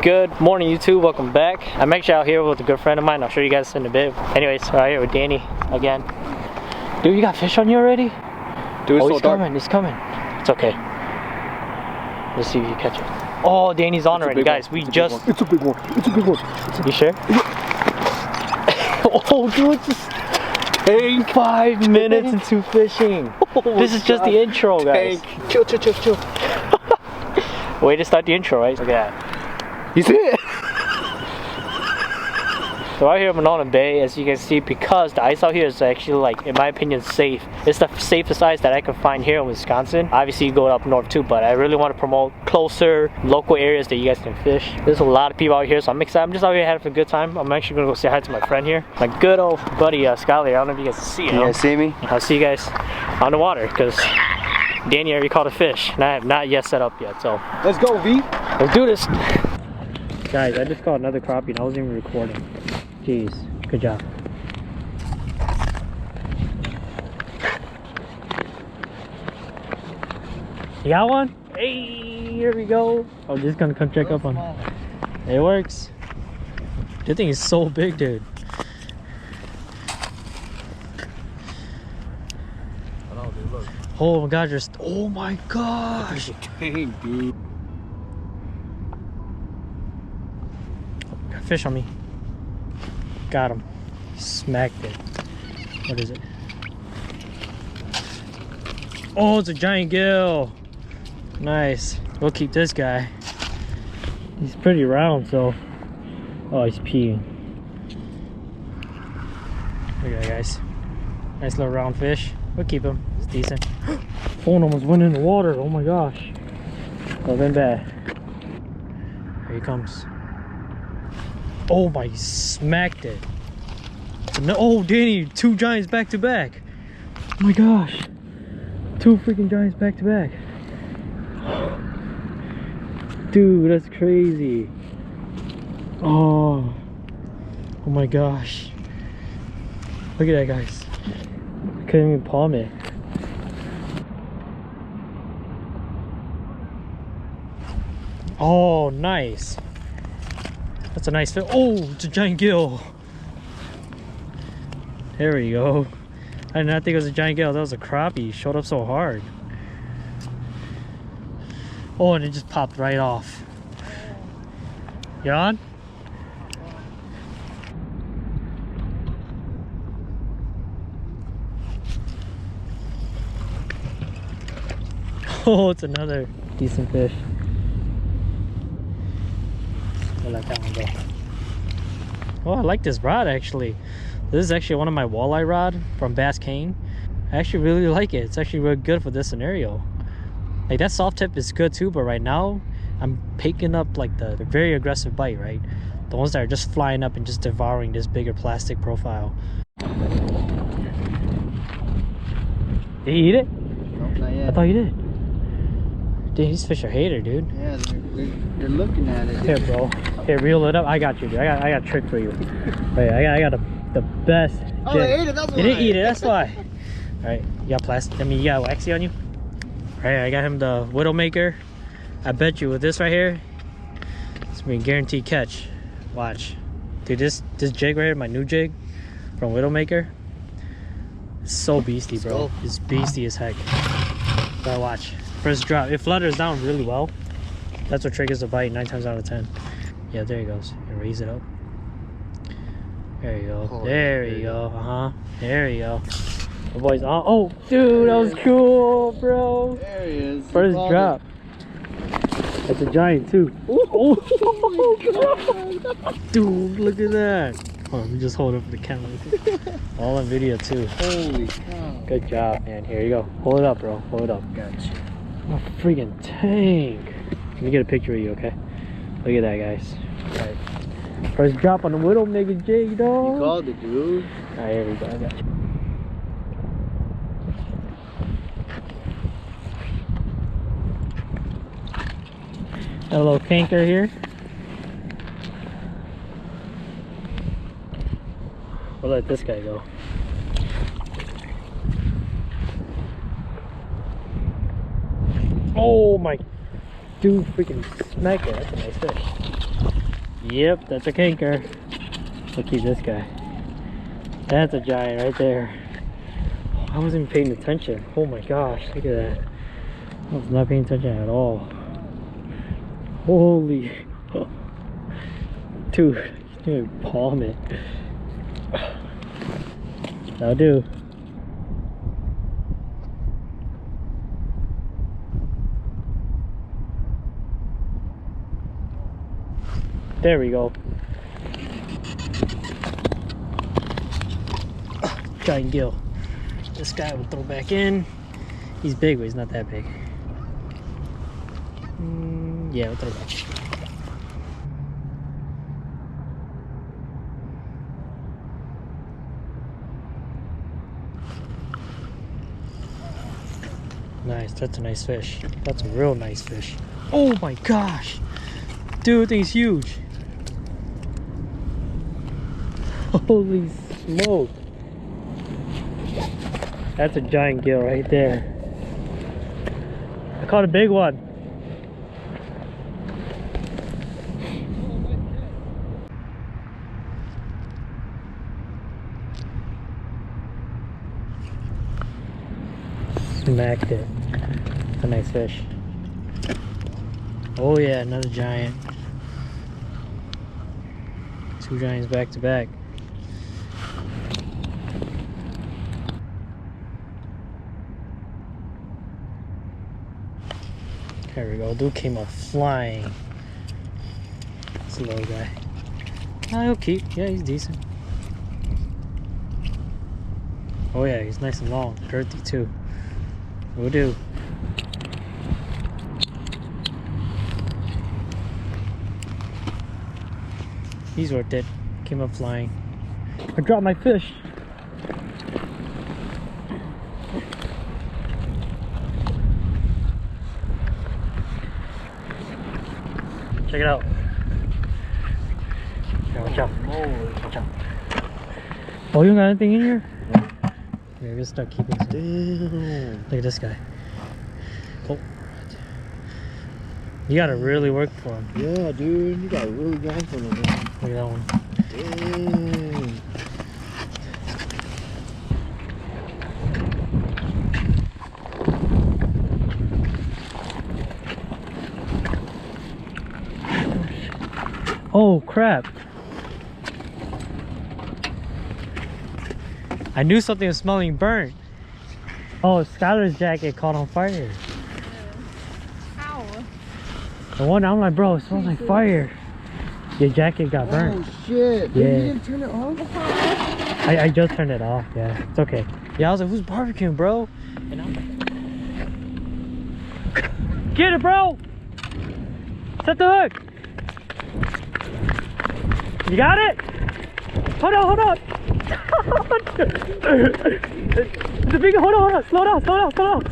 Good morning, YouTube. Welcome back. I'm actually out here with a good friend of mine. I'll show you guys in a bit. Anyways, we're out here with Danny again. Dude, you got fish on you already? Dude, oh, he's coming. He's coming. It's okay. Let's see if you catch it. Oh, Danny's on already, guys. We just. It's a big one. It's a big one. You sure? Oh, dude, just. Tank. 5 minutes into fishing. This is just the intro, guys. Tank. Chill. Way to start the intro, right? Look at that. He's hit. So out here at Monona Bay, as you can see, because the ice out here is actually, like, in my opinion, safe. It's the safest ice that I can find here in Wisconsin. Obviously, you go up north too, but I really want to promote closer local areas that you guys can fish. There's a lot of people out here, so I'm excited. I'm just out here having a good time. I'm actually gonna go say hi to my friend here, my good old buddy Skyler. I don't know if you guys can see him. You guys see me? I'll see you guys on the water because Danny already caught a fish, and I have not yet set up yet. So let's go, V. Let's do this. Guys, I just caught another crappie and I wasn't even recording. Jeez, good job. You got one? Hey, here we go. I'm just gonna come check up on it. It works. This thing is so big, dude. Oh my god, just oh my gosh. Dang, dude. Got fish on me. Got him. Smacked it. What is it? Oh, it's a giant gill. Nice. We'll keep this guy. He's pretty round, so. Oh, he's peeing. Look at that, guys. Nice little round fish. We'll keep him. It's decent. Phone almost went in the water. Oh my gosh. Well, been bad. Here he comes. Oh my, he smacked it. No, oh, Danny, 2 giants back to back. Oh my gosh. 2 freaking giants back to back. Dude, that's crazy. Oh my gosh. Look at that, guys. I couldn't even palm it. Oh, nice. That's a nice fish. Oh, it's a giant gill. There we go. I did not think it was a giant gill. That was a crappie. Showed up so hard. Oh, and it just popped right off. You on? Oh, it's another decent fish. I'll let that one go. Oh, I like this rod actually. This is actually one of my walleye rod from Bass Cane. I actually really like it. It's actually really good for this scenario. Like that soft tip is good too, but right now I'm picking up like the very aggressive bite, right? The ones that are just flying up and just devouring this bigger plastic profile. Did you eat it? Nope, not yet. I thought you did. Dude, these fish are hater, dude. Yeah, they're looking at it. Here, bro. Here, reel it up. I got you, dude. I got a trick for you. Wait, I got the best. Oh, they ate it. That's why. They didn't eat it. That's why. All right, you got plastic. I mean, you got waxy on you. All right, I got him the Widowmaker. I bet you with this right here, it's gonna be a guaranteed catch. Watch, dude. This jig right here, my new jig from Widowmaker. It's so beastie, bro. It's beastie as heck. But watch. First drop, it flutters down really well. That's what triggers the bite 9 times out of 10. Yeah, there he goes. And raise it up. There you go. There you go. There you go. The boy's on. Oh, dude, that was cool, bro. There he is. First drop. That's a giant too. Oh, dude, look at that. Oh, let me just hold it for the camera. All on video too. Holy cow. Good job, man. Here you go. Hold it up, bro. Hold it up. Gotcha. A freaking tank. Let me get a picture of you, okay? Look at that, guys. Alright. First drop on the Widowmaker jig, dog. You called it, dude. Alright, here we go. I got you. Got a little canker here. We'll let this guy go. Oh my, dude, freaking smack it. That's a nice fish. Yep, that's a kinker. Look at this guy. That's a giant right there. I wasn't even paying attention. Oh my gosh, look at that. I was not paying attention at all. Holy. Dude, you palm it. That'll do. There we go. Giant gill. This guy will throw back in. He's big, but he's not that big. Yeah, we'll throw back. Nice, that's a nice fish. That's a real nice fish. Oh my gosh! Dude, thing's huge. Holy smoke. That's a giant gill right there. I caught a big one. Smacked it. It's a nice fish. Oh yeah, another giant. Two giants back to back. There we go. Dude came up flying. It's a little guy. Oh, he'll keep. Yeah, he's decent. Oh yeah, he's nice and long. Girthy too. Will do. He's worth it. Came up flying. I dropped my fish. Check it out. Yeah, watch out. Watch out. Oh, you don't got anything in here? Yeah, we'll start keeping some. Damn. Look at this guy. Oh. You gotta really work for him. Yeah, dude. You gotta really go for him, man. Look at that one. Damn. Oh crap. I knew something was smelling burnt. Oh, Skylar's jacket caught on fire. Ow. The one, I'm like, bro, it smells like fire. Your jacket got burnt. Oh shit. Dude, Yeah. you didn't turn it off? I just turned it off, yeah. It's okay. Yeah, I was like, who's barbecuing, bro? And I'm like, get it, bro! Set the hook! You got it? Hold on, hold on! The big, hold on, slow down, slow down, slow down!